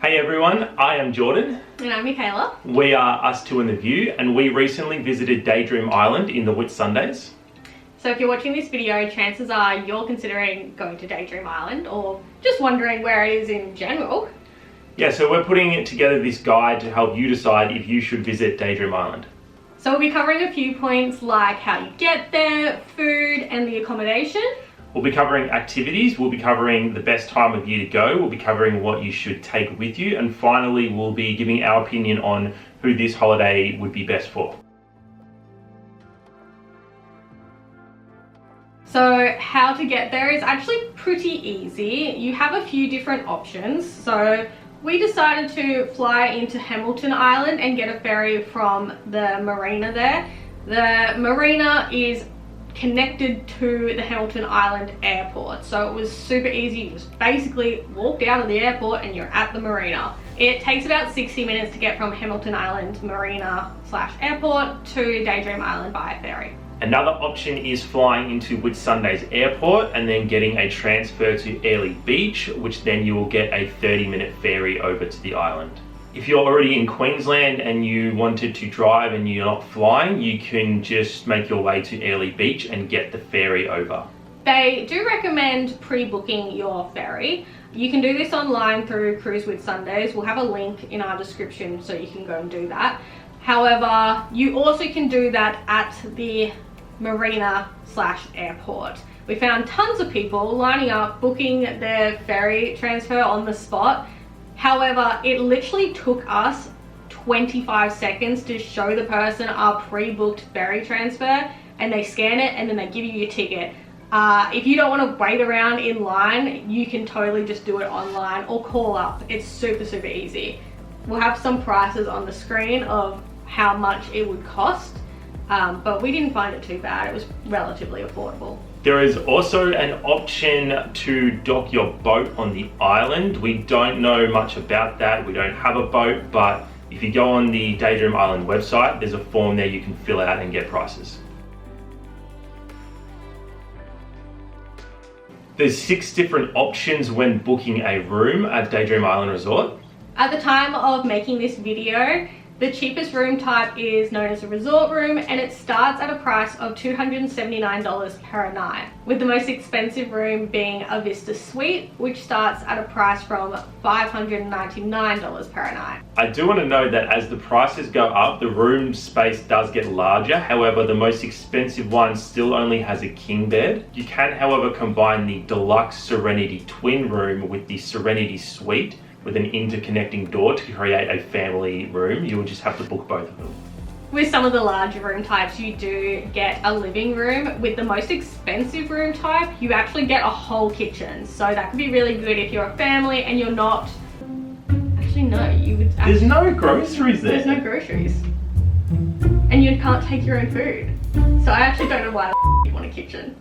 Hey everyone, I am Jordan. And I'm Michaela. We are Us Two in the View, and we recently visited Daydream Island in the Whitsundays. So if you're watching this video, chances are you're considering going to Daydream Island or just wondering where it is in general. Yeah, so we're putting together this guide to help you decide if you should visit Daydream Island. So we'll be covering a few points like how you get there, food, and the accommodation. We'll be covering activities, we'll be covering the best time of year to go, we'll be covering what you should take with you, and finally we'll be giving our opinion on who this holiday would be best for. So how to get there is actually pretty easy. You have a few different options. So we decided to fly into Hamilton Island and get a ferry from the marina there. The marina is connected to the Hamilton Island airport, so it was super easy. You just basically walked out of the airport and you're at the marina. It takes about 60 minutes to get from Hamilton Island marina / airport to Daydream Island by ferry. Another option is flying into Whitsundays airport and then getting a transfer to Airlie Beach, which then you will get a 30-minute ferry over to the island. If you're already in Queensland and you wanted to drive and you're not flying, you can just make your way to Airlie Beach and get the ferry over. They do recommend pre-booking your ferry. You can do this online through Cruise Whitsundays. We'll have a link in our description so you can go and do that. However, you also can do that at the marina / airport. We found tons of people lining up, booking their ferry transfer on the spot. However, it literally took us 25 seconds to show the person our pre-booked ferry transfer, and they scan it and then they give you your ticket. If you don't want to wait around in line, you can totally just do it online or call up. It's super easy. We'll have some prices on the screen of how much it would cost, but we didn't find it too bad. It was relatively affordable. There is also an option to dock your boat on the island. We don't know much about that. We don't have a boat, but if you go on the Daydream Island website, there's a form there you can fill out and get prices. There's 6 different options when booking a room at Daydream Island Resort. At the time of making this video, the cheapest room type is known as a resort room, and it starts at a price of $279 per night, with the most expensive room being a Vista Suite, which starts at a price from $599 per night. I do want to note that as the prices go up, the room space does get larger. However, the most expensive one still only has a king bed. You can, however, combine the deluxe Serenity twin room with the Serenity Suite with an interconnecting door to create a family room. You will just have to book both of them. With some of the larger room types, you do get a living room. With the most expensive room type, you actually get a whole kitchen. So that could be really good if you're a family and you're not... Actually, no, you would... There's no groceries there. There's no groceries. And you can't take your own food. So I actually don't know why you want a kitchen.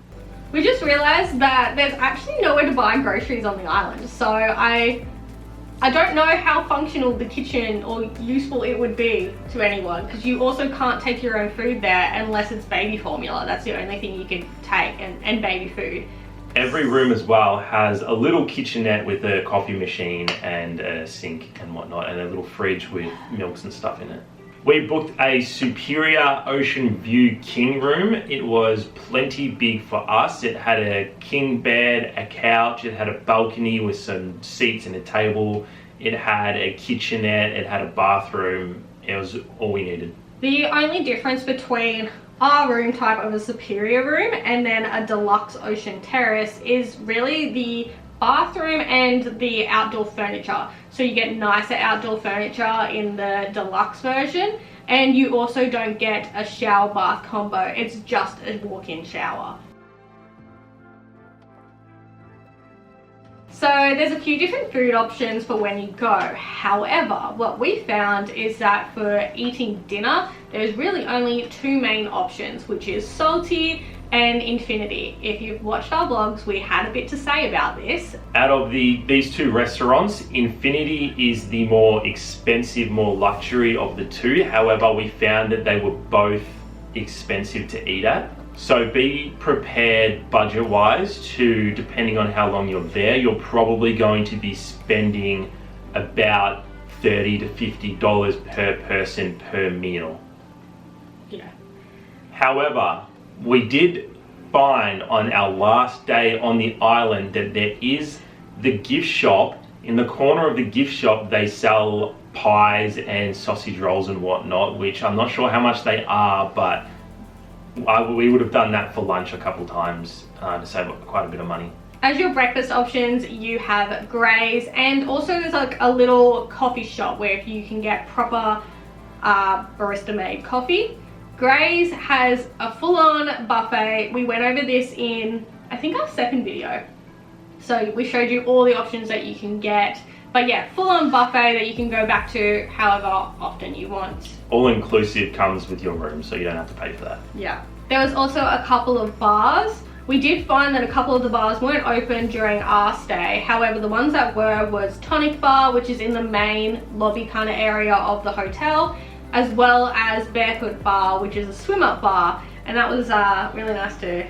We just realized that there's actually nowhere to buy groceries on the island. So I don't know how functional the kitchen or useful it would be to anyone, because you also can't take your own food there unless it's baby formula. That's the only thing you can take, and baby food. Every room as well has a little kitchenette with a coffee machine and a sink and whatnot, and a little fridge with milks and stuff in it. We booked a Superior Ocean View King room. It was plenty big for us. It had a king bed, a couch, it had a balcony with some seats and a table. It had a kitchenette, it had a bathroom. It was all we needed. The only difference between our room type of a Superior room and then a deluxe Ocean Terrace is really the bathroom and the outdoor furniture. So you get nicer outdoor furniture in the deluxe version, and you also don't get a shower bath combo. It's just a walk-in shower. So there's a few different food options for when you go. However, what we found is that for eating dinner, there's really only 2 main options, which is Salty and Infinity. If you've watched our vlogs, we had a bit to say about this. Out of these 2 restaurants, Infinity is the more expensive, more luxury of the 2. However, we found that they were both expensive to eat at. So be prepared budget-wise to, depending on how long you're there, you're probably going to be spending about $30 to $50 per person per meal. Yeah. However, we did find on our last day on the island that there is the gift shop. In the corner of the gift shop, they sell pies and sausage rolls and whatnot, which I'm not sure how much they are, but we would have done that for lunch a couple times to save quite a bit of money. As your breakfast options, you have Gray's, and also there's like a little coffee shop where you can get proper barista made coffee. Gray's has a full-on buffet. We went over this in, I think, our second video. So we showed you all the options that you can get. But yeah, full-on buffet that you can go back to however often you want. All inclusive comes with your room, so you don't have to pay for that. Yeah. There was also a couple of bars. We did find that a couple of the bars weren't open during our stay. However, the ones that were was Tonic Bar, which is in the main lobby kind of area of the hotel, as well as Barefoot Bar, which is a swim-up bar. And that was really nice too.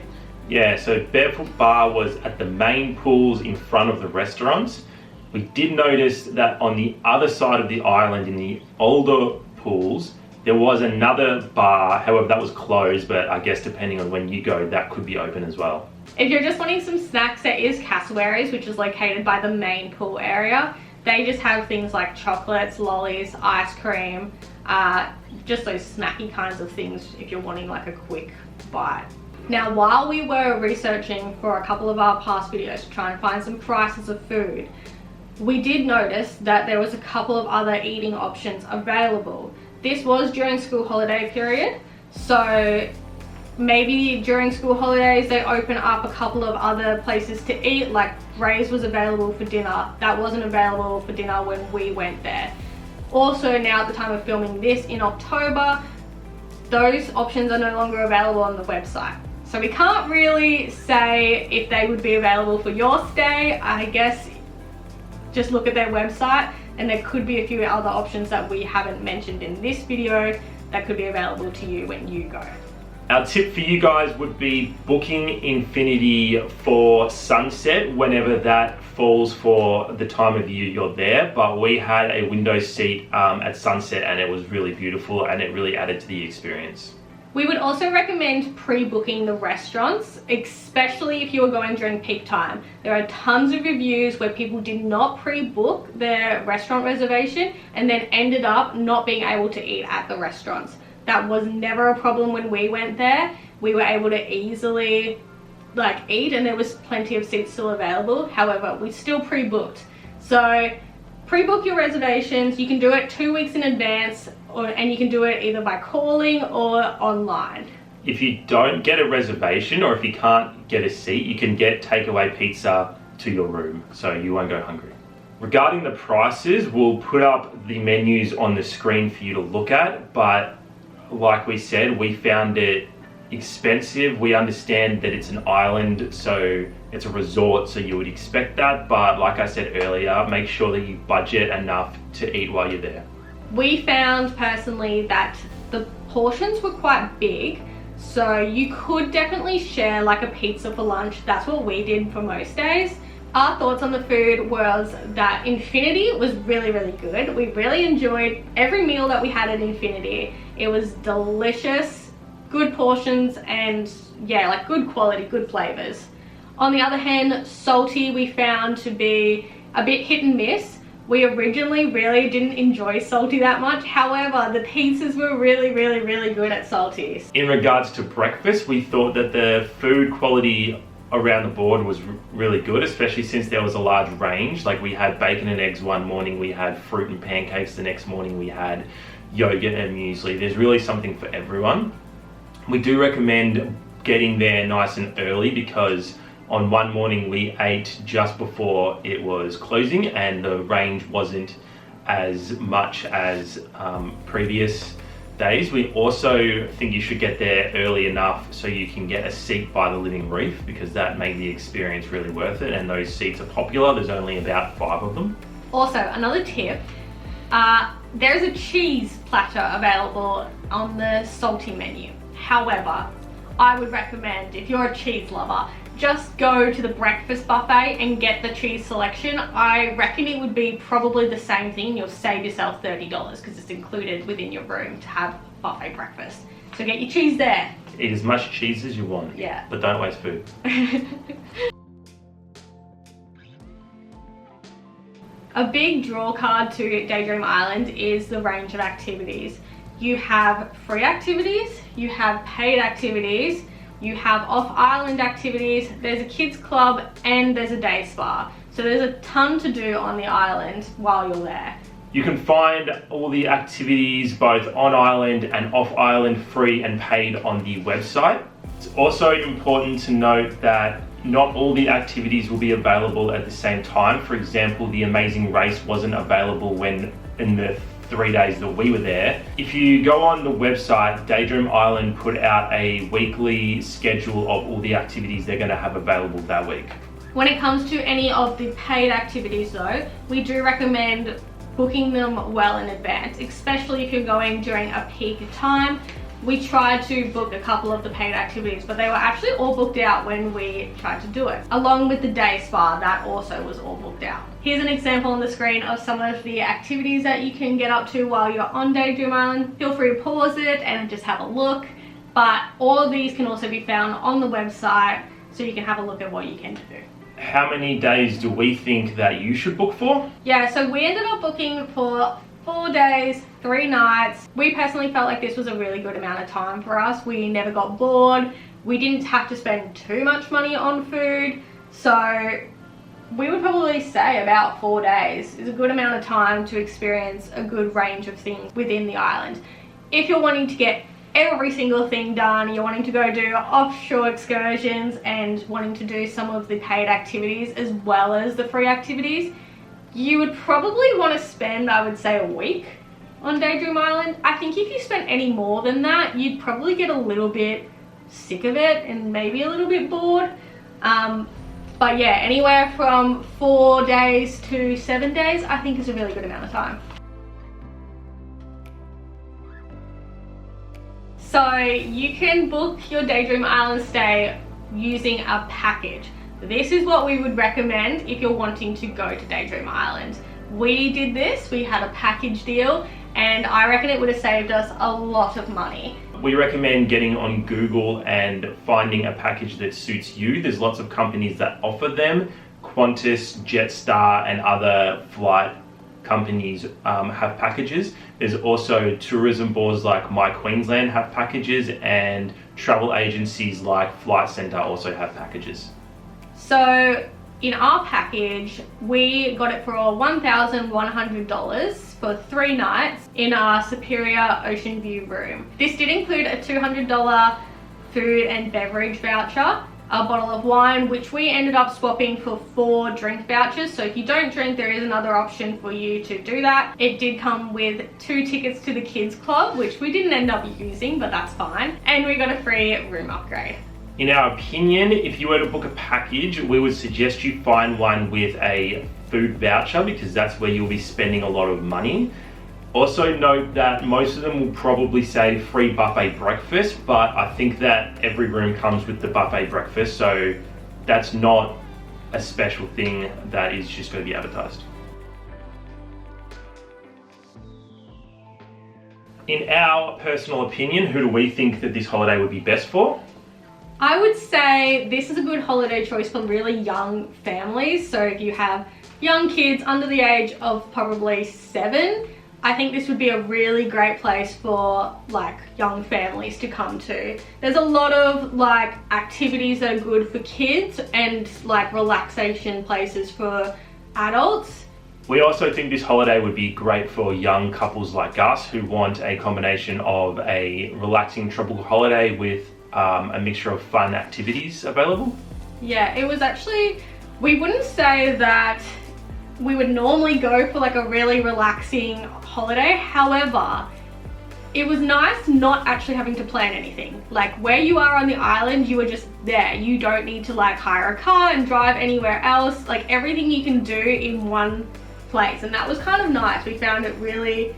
Yeah, so Barefoot Bar was at the main pools in front of the restaurants. We did notice that on the other side of the island, in the older pools, there was another bar. However, that was closed, but I guess depending on when you go, that could be open as well. If you're just wanting some snacks, there is Cassowaries, which is located by the main pool area. They just have things like chocolates, lollies, ice cream, just those snacky kinds of things if you're wanting like a quick bite. Now, while we were researching for a couple of our past videos to try and find some prices of food, we did notice that there was a couple of other eating options available. This was during school holiday period, so maybe during school holidays they open up a couple of other places to eat, like Ray's was available for dinner. That wasn't available for dinner when we went there. Also, now at the time of filming this in October, those options are no longer available on the website. So we can't really say if they would be available for your stay. I guess just look at their website, and there could be a few other options that we haven't mentioned in this video that could be available to you when you go. Our tip for you guys would be booking Infinity for sunset whenever that falls for the time of year you're there. But we had a window seat at sunset, and it was really beautiful, and it really added to the experience. We would also recommend pre-booking the restaurants, especially if you are going during peak time. There are tons of reviews where people did not pre-book their restaurant reservation and then ended up not being able to eat at the restaurants. That was never a problem when we went there. We were able to easily eat, and there was plenty of seats still available. However, we still pre-booked. So pre-book your reservations. You can do it 2 weeks in advance, and you can do it either by calling or online. If you don't get a reservation, or if you can't get a seat, you can get takeaway pizza to your room, so you won't go hungry. Regarding the prices, we'll put up the menus on the screen for you to look at, but like we said, we found it expensive. We understand that it's an island, so it's a resort, so you would expect that, but like I said earlier, make sure that you budget enough to eat while you're there. We found personally that the portions were quite big, so you could definitely share like a pizza for lunch. That's what we did for most days. Our thoughts on the food was that Infinity was really, really good. We really enjoyed every meal that we had at Infinity. It was delicious, good portions, and yeah, like good quality, good flavors. On the other hand, Salty we found to be a bit hit and miss. We originally really didn't enjoy Salty that much. However, the pizzas were really, really, really good at Salty's. In regards to breakfast, we thought that the food quality around the board was really good, especially since there was a large range. Like, we had bacon and eggs one morning, we had fruit and pancakes the next morning, we had yogurt and muesli. There's really something for everyone. We do recommend getting there nice and early, because on one morning we ate just before it was closing, and the range wasn't as much as previous days. We also think you should get there early enough so you can get a seat by the living reef, because that made the experience really worth it, and those seats are popular. There's only about 5 of them. Also, another tip, there's a cheese platter available on the Salty menu. However, I would recommend, if you're a cheese lover, just go to the breakfast buffet and get the cheese selection, I reckon it would be probably the same thing. You'll save yourself $30 because it's included within your room to have buffet breakfast. So get your cheese there. Eat as much cheese as you want. Yeah. But don't waste food. A big draw card to Daydream Island is the range of activities. You have free activities, you have paid activities, you have off-island activities, there's a kids club, and there's a day spa. So there's a ton to do on the island while you're there. You can find all the activities both on island and off island, free and paid, on the website. It's also important to note that not all the activities will be available at the same time. For example, the Amazing Race wasn't available when in the 3 days that we were there. If you go on the website, Daydream Island put out a weekly schedule of all the activities they're going to have available that week. When it comes to any of the paid activities though, we do recommend booking them well in advance, especially if you're going during a peak time. We tried to book a couple of the paid activities, but they were actually all booked out when we tried to do it. Along with the day spa, that also was all booked out. Here's an example on the screen of some of the activities that you can get up to while you're on Daydream Island. Feel free to pause it and just have a look. But all of these can also be found on the website, so you can have a look at what you can do. How many days do we think that you should book for? Yeah, so we ended up booking for 4 days, 3 nights. We personally felt like this was a really good amount of time for us. We never got bored. We didn't have to spend too much money on food. So we would probably say about 4 days is a good amount of time to experience a good range of things within the island. If you're wanting to get every single thing done, you're wanting to go do offshore excursions and wanting to do some of the paid activities as well as the free activities, you would probably want to spend, I would say, a week on Daydream Island. I think if you spent any more than that, you'd probably get a little bit sick of it and maybe a little bit bored. But yeah, anywhere from 4 days to 7 days, I think is a really good amount of time. So you can book your Daydream Island stay using a package. This is what we would recommend if you're wanting to go to Daydream Island. We did this, we had a package deal, and I reckon it would have saved us a lot of money. We recommend getting on Google and finding a package that suits you. There's lots of companies that offer them. Qantas, Jetstar and other flight companies have packages. There's also tourism boards like My Queensland have packages, and travel agencies like Flight Centre also have packages. So in our package, we got it for $1,100 for 3 nights in our Superior Ocean View room. This did include a $200 food and beverage voucher, a bottle of wine, which we ended up swapping for 4 drink vouchers. So if you don't drink, there is another option for you to do that. It did come with 2 tickets to the kids club, which we didn't end up using, but that's fine. And we got a free room upgrade. In our opinion, if you were to book a package, we would suggest you find one with a food voucher, because that's where you'll be spending a lot of money. Also note that most of them will probably say free buffet breakfast, but I think that every room comes with the buffet breakfast, so that's not a special thing that is just going to be advertised. In our personal opinion, who do we think that this holiday would be best for? I would say this is a good holiday choice for really young families. So if you have young kids under the age of probably 7, I think this would be a really great place for like young families to come to. There's a lot of like activities that are good for kids and like relaxation places for adults. We also think this holiday would be great for young couples like us who want a combination of a relaxing tropical holiday with a mixture of fun activities available. Yeah, it was actually, we wouldn't say that we would normally go for like a really relaxing holiday. However, it was nice not actually having to plan anything. Like where you are on the island, you are just there. You don't need to like hire a car and drive anywhere else. Like everything you can do in one place, and that was kind of nice. We found it really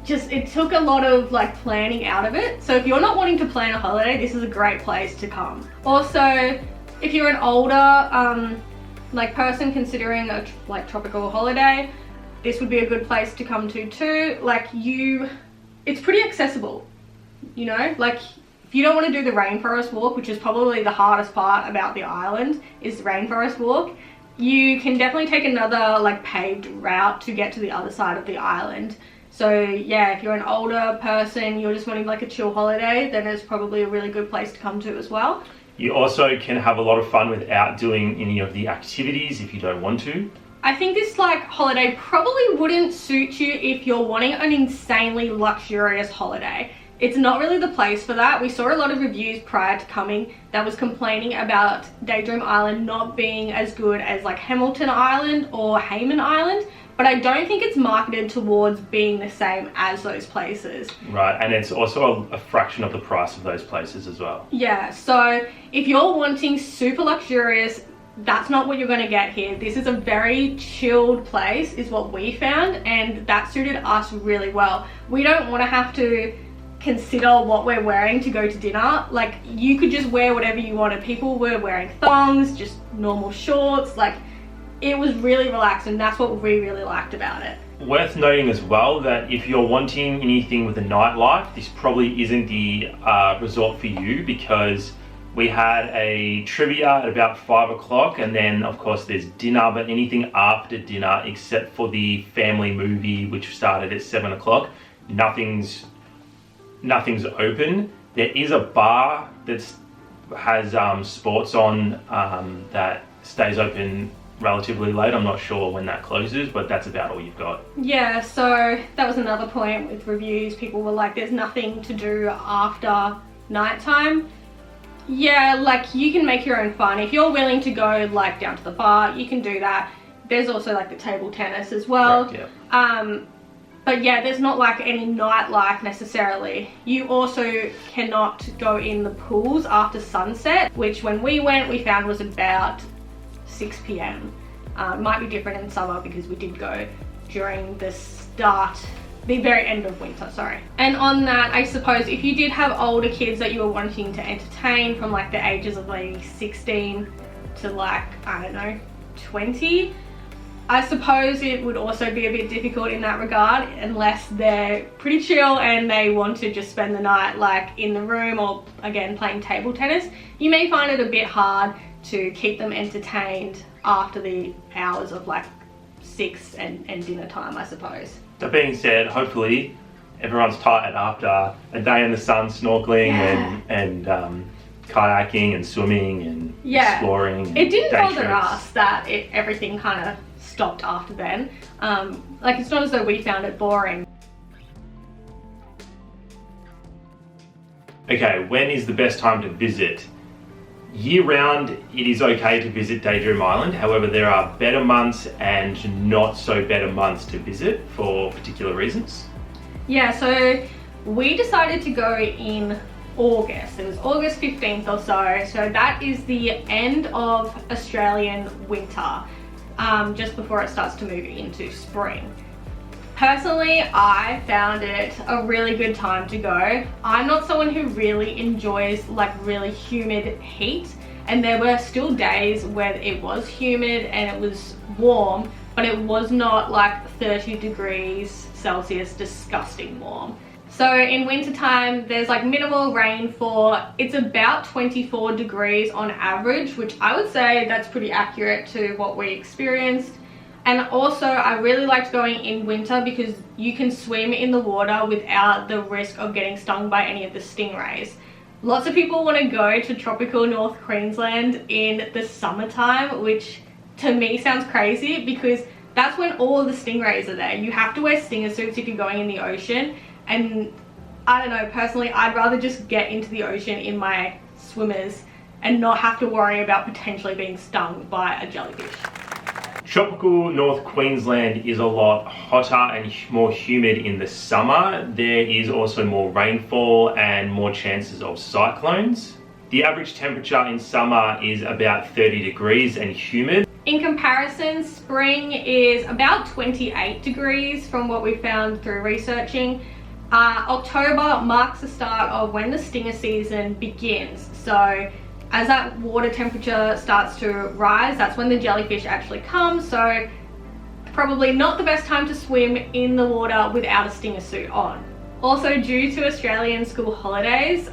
just, it took a lot of like planning out of it. So if you're not wanting to plan a holiday, this is a great place to come. Also, If you're an older like person considering a like tropical holiday, this would be a good place to come to too. Like it's pretty accessible, you know, like if you don't want to do the rainforest walk, which is probably the hardest part about the island, is the rainforest walk, you can definitely take another like paved route to get to the other side of the island. So yeah, if you're an older person, you're just wanting like a chill holiday, then it's probably a really good place to come to as well. You also can have a lot of fun without doing any of the activities if you don't want to. I think this like holiday probably wouldn't suit you if you're wanting an insanely luxurious holiday. It's not really the place for that. We saw a lot of reviews prior to coming that was complaining about Daydream Island not being as good as like Hamilton Island or Hayman Island, but I don't think it's marketed towards being the same as those places. Right, and it's also a fraction of the price of those places as well. Yeah, so if you're wanting super luxurious, that's not what you're going to get here. This is a very chilled place is what we found, and that suited us really well. We don't want to have to consider what we're wearing to go to dinner. Like, you could just wear whatever you wanted. People were wearing thongs, just normal shorts. Like, it was really relaxed, and that's what we really liked about it. Worth noting as well that if you're wanting anything with a nightlife, this probably isn't the resort for you, because we had a trivia at about 5 o'clock, and then of course there's dinner, but anything after dinner except for the family movie, which started at 7 o'clock, nothing's open. There is a bar that has sports on that stays open relatively late. I'm not sure when that closes, but that's about all you've got. Yeah, so that was another point with reviews. People were like, there's nothing to do after nighttime. Yeah, like you can make your own fun. If you're willing to go like down to the bar, you can do that. There's also like the table tennis as well. Correct, yeah. But yeah, there's not like any nightlife necessarily. You also cannot go in the pools after sunset, which when we went, we found was about 6 p.m. It might be different in summer because we did go during the very end of winter, sorry. And on that, I suppose if you did have older kids that you were wanting to entertain from like the ages of like 16 to like, I don't know, 20, I suppose it would also be a bit difficult in that regard, unless they're pretty chill and they want to just spend the night like in the room or again playing table tennis. You may find it a bit hard to keep them entertained after the hours of like 6 and dinner time, I suppose. That being said, hopefully everyone's tired after a day in the sun snorkeling and kayaking and swimming and exploring. It didn't bother us that everything kind of stopped after then. Like, it's not as though we found it boring. Okay, when is the best time to visit? Year round, it is okay to visit Daydream Island. However, there are better months and not so better months to visit for particular reasons. Yeah, so we decided to go in August. It was August 15th or so. So that is the end of Australian winter, just before it starts to move into spring. Personally, I found it a really good time to go. I'm not someone who really enjoys like really humid heat, and there were still days where it was humid and it was warm, but it was not like 30 degrees Celsius disgusting warm. So in winter time, there's like minimal rainfall. It's about 24 degrees on average, which I would say that's pretty accurate to what we experienced. And also, I really liked going in winter because you can swim in the water without the risk of getting stung by any of the stingrays. Lots of people want to go to tropical North Queensland in the summertime, which to me sounds crazy because that's when all the stingrays are there. You have to wear stinger suits if you're going in the ocean. And I don't know, personally, I'd rather just get into the ocean in my swimmers and not have to worry about potentially being stung by a jellyfish. Tropical North Queensland is a lot hotter and more humid in the summer. There is also more rainfall and more chances of cyclones. The average temperature in summer is about 30 degrees and humid. In comparison, spring is about 28 degrees from what we found through researching. October marks the start of when the stinger season begins. So As that water temperature starts to rise, that's when the jellyfish actually come, so probably not the best time to swim in the water without a stinger suit on. Also, due to Australian school holidays,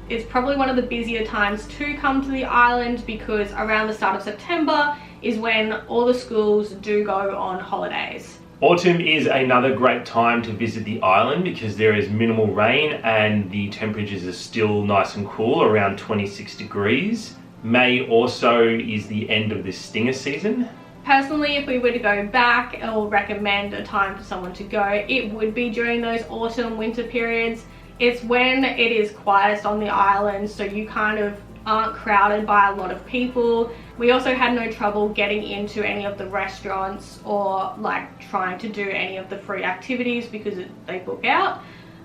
it's probably one of the busier times to come to the island, because around the start of September is when all the schools do go on holidays. Autumn is another great time to visit the island because there is minimal rain and the temperatures are still nice and cool, around 26 degrees. May also is the end of the stinger season. Personally, if we were to go back or recommend a time for someone to go, it would be during those autumn winter periods. It's when it is quietest on the island, so you kind of aren't crowded by a lot of people. We also had no trouble getting into any of the restaurants or like trying to do any of the free activities because they book out.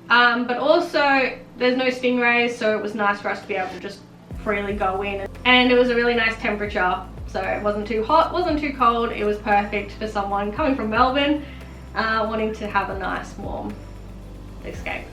But also there's no stingrays, so it was nice for us to be able to just freely go in. And it was a really nice temperature, so it wasn't too hot, wasn't too cold. It was perfect for someone coming from Melbourne, wanting to have a nice warm escape.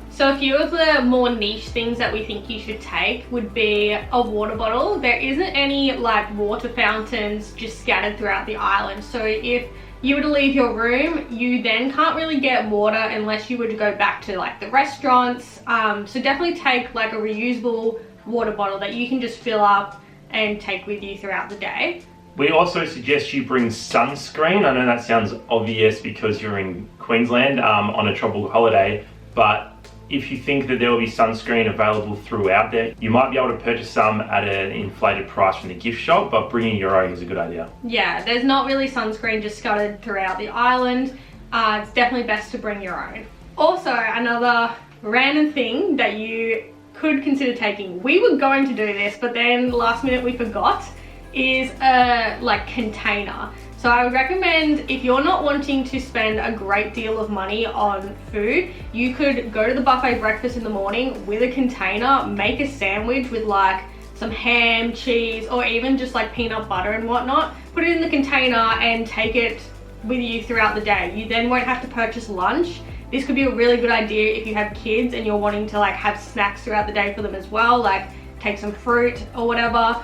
So a few of the more niche things that we think you should take would be a water bottle. There isn't any like water fountains just scattered throughout the island. So if you were to leave your room, you then can't really get water unless you were to go back to like the restaurants. So definitely take like a reusable water bottle that you can just fill up and take with you throughout the day. We also suggest you bring sunscreen. I know that sounds obvious because you're in Queensland on a tropical holiday, but if you think that there will be sunscreen available throughout there, you might be able to purchase some at an inflated price from the gift shop, but bringing your own is a good idea. Yeah, there's not really sunscreen just scattered throughout the island. It's definitely best to bring your own. Also, another random thing that you could consider taking, we were going to do this, but then last minute we forgot, is a like container. So I would recommend, if you're not wanting to spend a great deal of money on food, you could go to the buffet breakfast in the morning with a container, make a sandwich with like some ham, cheese, or even just like peanut butter and whatnot, put it in the container and take it with you throughout the day. You then won't have to purchase lunch. This could be a really good idea if you have kids and you're wanting to like have snacks throughout the day for them as well, like take some fruit or whatever.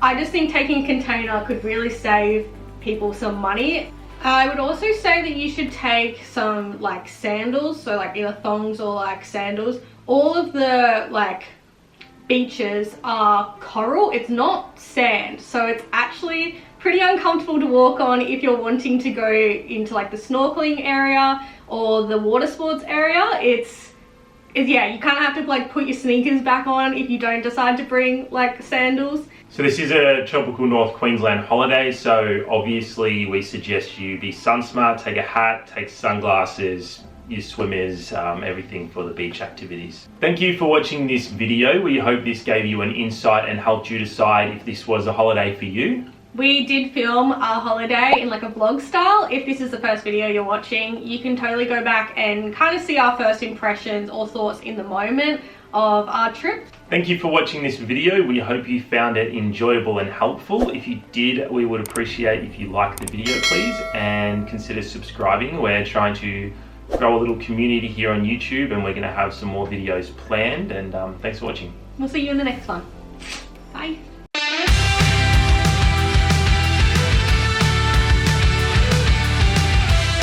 I just think taking a container could really save people some money. I would also say that you should take some like sandals, so like either thongs or like sandals. All of the like beaches are coral, it's not sand, so it's actually pretty uncomfortable to walk on if you're wanting to go into like the snorkeling area or the water sports area. Yeah, you kind of have to like put your sneakers back on if you don't decide to bring like sandals. So this is a tropical North Queensland holiday, so obviously we suggest you be sun smart, take a hat, take sunglasses, use swimmers, everything for the beach activities. Thank you for watching this video. We hope this gave you an insight and helped you decide if this was a holiday for you. We did film our holiday in like a vlog style. If this is the first video you're watching, you can totally go back and kind of see our first impressions or thoughts in the moment of our trip. Thank you for watching this video. We hope you found it enjoyable and helpful. If you did, we would appreciate if you liked the video, please, and consider subscribing. We're trying to grow a little community here on YouTube, and we're going to have some more videos planned, and thanks for watching. We'll see you in the next one. Bye.